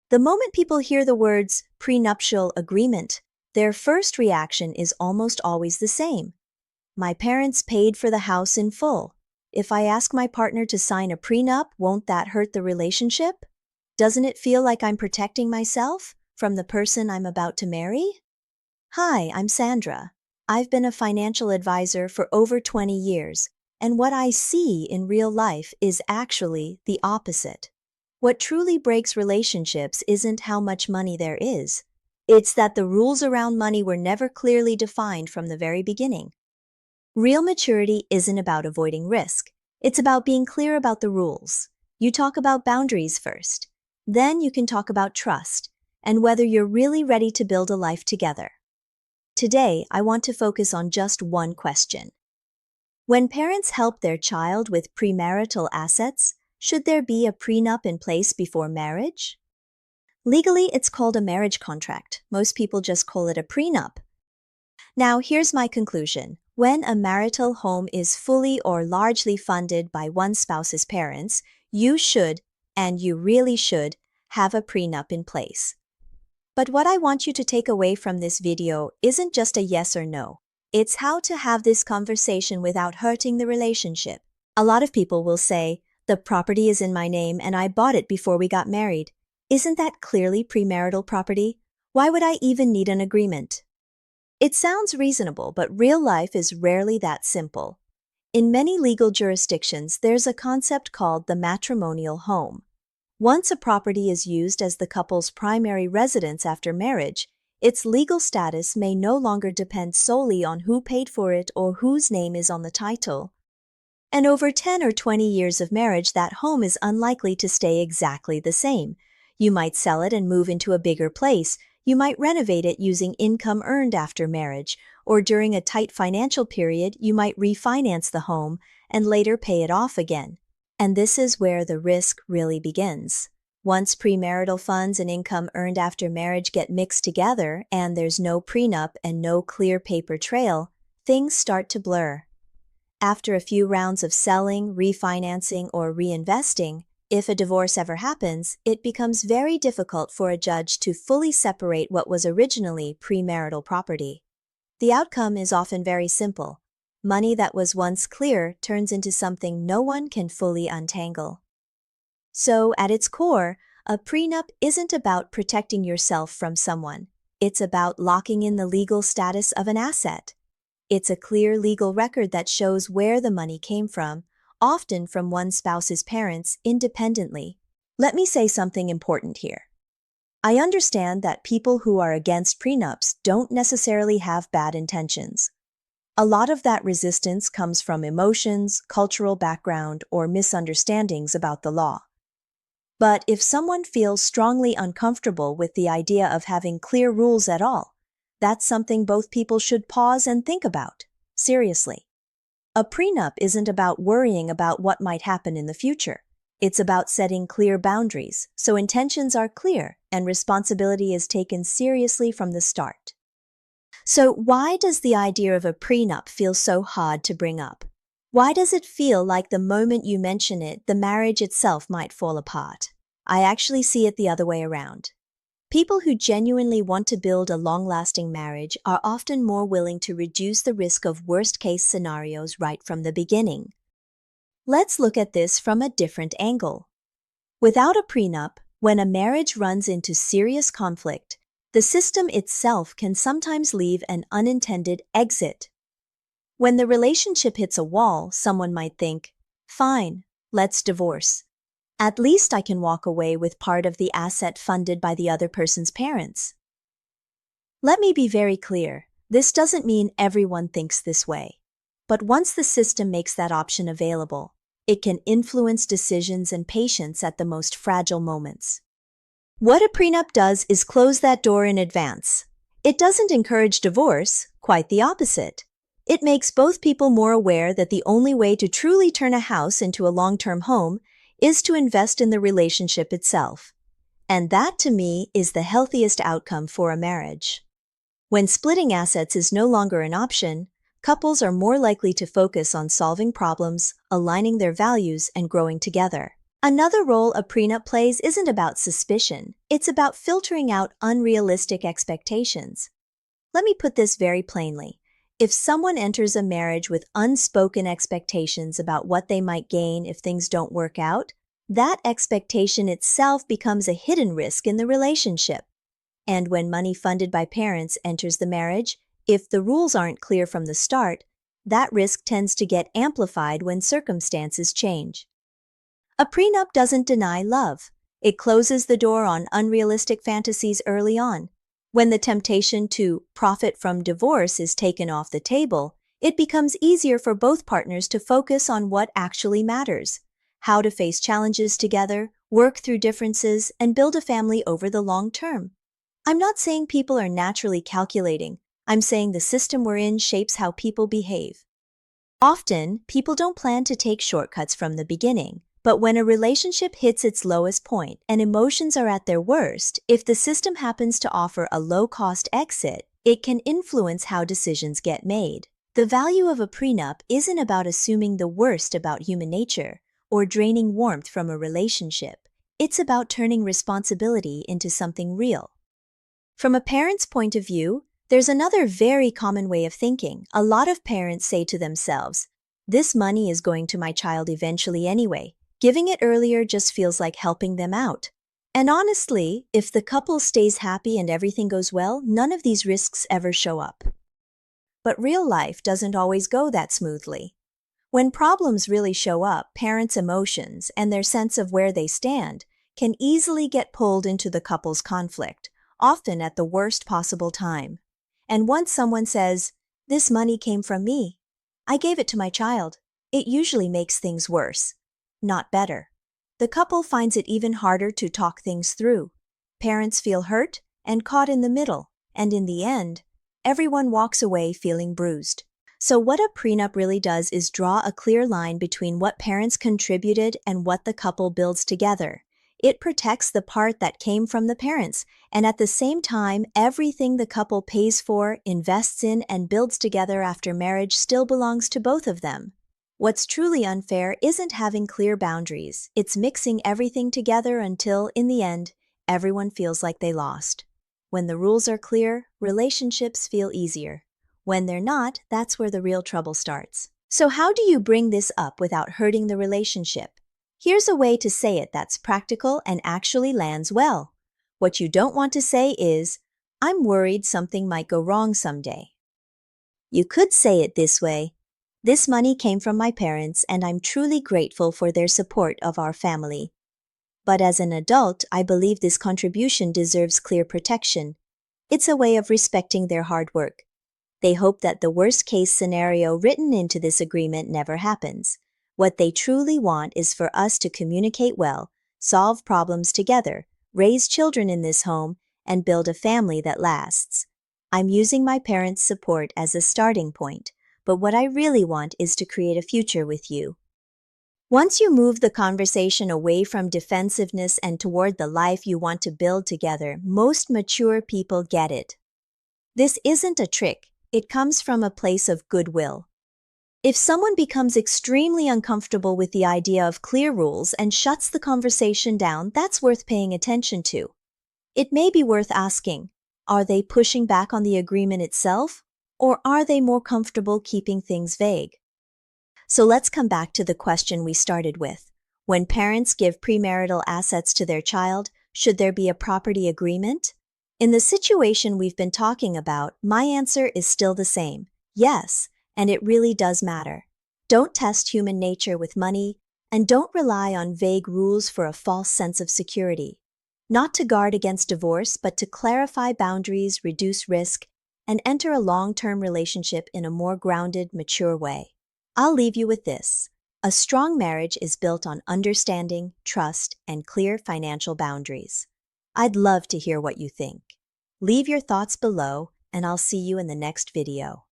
The moment people hear the words prenuptial agreement, their first reaction is almost always the same. My parents paid for the house in full. If I ask my partner to sign a prenup, won't that hurt the relationship? Doesn't it feel like I'm protecting myself from the person I'm about to marry? Hi, I'm Sandra. I've been a financial advisor for over 20 years, and what I see in real life is actually the opposite. What truly breaks relationships isn't how much money there is. It's that the rules around money were never clearly defined from the very beginning. Real maturity isn't about avoiding risk. It's about being clear about the rules. You talk about boundaries first. Then you can talk about trust and whether you're really ready to build a life together. Today, I want to focus on just one question. When parents help their child with premarital assets, should there be a prenup in place before marriage? Legally, it's called a marriage contract. Most people just call it a prenup. Now, here's my conclusion. When a marital home is fully or largely funded by one spouse's parents, you should, and you really should, have a prenup in place. But what I want you to take away from this video isn't just a yes or no. It's how to have this conversation without hurting the relationship. A lot of people will say, the property is in my name and I bought it before we got married. Isn't that clearly premarital property? Why would I even need an agreement? It sounds reasonable, but real life is rarely that simple. In many legal jurisdictions, there's a concept called the matrimonial home. Once a property is used as the couple's primary residence after marriage, its legal status may no longer depend solely on who paid for it or whose name is on the title. And over 10 or 20 years of marriage, that home is unlikely to stay exactly the same. You might sell it and move into a bigger place. You might renovate it using income earned after marriage, or during a tight financial period, you might refinance the home and later pay it off again. And this is where the risk really begins. Once premarital funds and income earned after marriage get mixed together and there's no prenup and no clear paper trail, things start to blur. After a few rounds of selling, refinancing, or reinvesting, if a divorce ever happens, it becomes very difficult for a judge to fully separate what was originally premarital property. The outcome is often very simple. Money that was once clear turns into something no one can fully untangle. So, at its core, a prenup isn't about protecting yourself from someone. It's about locking in the legal status of an asset. It's a clear legal record that shows where the money came from, often from one spouse's parents independently. Let me say something important here. I understand that people who are against prenups don't necessarily have bad intentions. A lot of that resistance comes from emotions, cultural background, or misunderstandings about the law. But if someone feels strongly uncomfortable with the idea of having clear rules at all, that's something both people should pause and think about, seriously. A prenup isn't about worrying about what might happen in the future. It's about setting clear boundaries, so intentions are clear and responsibility is taken seriously from the start. So why does the idea of a prenup feel so hard to bring up? Why does it feel like the moment you mention it, the marriage itself might fall apart? I actually see it the other way around. People who genuinely want to build a long-lasting marriage are often more willing to reduce the risk of worst-case scenarios right from the beginning. Let's look at this from a different angle. Without a prenup, when a marriage runs into serious conflict, the system itself can sometimes leave an unintended exit. When the relationship hits a wall, someone might think, "Fine, let's divorce. At least I can walk away with part of the asset funded by the other person's parents." Let me be very clear. This doesn't mean everyone thinks this way. But once the system makes that option available, it can influence decisions and patience at the most fragile moments. What a prenup does is close that door in advance. It doesn't encourage divorce, quite the opposite. It makes both people more aware that the only way to truly turn a house into a long-term home is to invest in the relationship itself. And that, to me, is the healthiest outcome for a marriage. When splitting assets is no longer an option, couples are more likely to focus on solving problems, aligning their values, and growing together. Another role a prenup plays isn't about suspicion, it's about filtering out unrealistic expectations. Let me put this very plainly. If someone enters a marriage with unspoken expectations about what they might gain if things don't work out, that expectation itself becomes a hidden risk in the relationship. And when money funded by parents enters the marriage, if the rules aren't clear from the start, that risk tends to get amplified when circumstances change. A prenup doesn't deny love. It closes the door on unrealistic fantasies early on. When the temptation to profit from divorce is taken off the table, it becomes easier for both partners to focus on what actually matters: how to face challenges together, work through differences, and build a family over the long term. I'm not saying people are naturally calculating. I'm saying the system we're in shapes how people behave. Often, people don't plan to take shortcuts from the beginning. But when a relationship hits its lowest point and emotions are at their worst, if the system happens to offer a low-cost exit, it can influence how decisions get made. The value of a prenup isn't about assuming the worst about human nature or draining warmth from a relationship. It's about turning responsibility into something real. From a parent's point of view, there's another very common way of thinking. A lot of parents say to themselves, "This money is going to my child eventually anyway. Giving it earlier just feels like helping them out." And honestly, if the couple stays happy and everything goes well, none of these risks ever show up. But real life doesn't always go that smoothly. When problems really show up, parents' emotions and their sense of where they stand can easily get pulled into the couple's conflict, often at the worst possible time. And once someone says, "This money came from me. I gave it to my child," it usually makes things worse, not better. The couple finds it even harder to talk things through. Parents feel hurt and caught in the middle, and in the end, everyone walks away feeling bruised. So what a prenup really does is draw a clear line between what parents contributed and what the couple builds together. It protects the part that came from the parents, and at the same time, everything the couple pays for, invests in, and builds together after marriage still belongs to both of them. What's truly unfair isn't having clear boundaries. It's mixing everything together until, in the end, everyone feels like they lost. When the rules are clear, relationships feel easier. When they're not, that's where the real trouble starts. So how do you bring this up without hurting the relationship? Here's a way to say it that's practical and actually lands well. What you don't want to say is, "I'm worried something might go wrong someday." You could say it this way: "This money came from my parents, and I'm truly grateful for their support of our family. But as an adult, I believe this contribution deserves clear protection." It's a way of respecting their hard work. They hope that the worst-case scenario written into this agreement never happens. What they truly want is for us to communicate well, solve problems together, raise children in this home, and build a family that lasts. I'm using my parents' support as a starting point, but what I really want is to create a future with you. Once you move the conversation away from defensiveness and toward the life you want to build together, most mature people get it. This isn't a trick. It comes from a place of goodwill. If someone becomes extremely uncomfortable with the idea of clear rules and shuts the conversation down, that's worth paying attention to. It may be worth asking, are they pushing back on the agreement itself, or are they more comfortable keeping things vague? So let's come back to the question we started with. When parents give premarital assets to their child, should there be a property agreement? In the situation we've been talking about, my answer is still the same: yes, and it really does matter. Don't test human nature with money, and don't rely on vague rules for a false sense of security. Not to guard against divorce, but to clarify boundaries, reduce risk, and enter a long-term relationship in a more grounded, mature way. I'll leave you with this: a strong marriage is built on understanding, trust, and clear financial boundaries. I'd love to hear what you think. Leave your thoughts below, and I'll see you in the next video.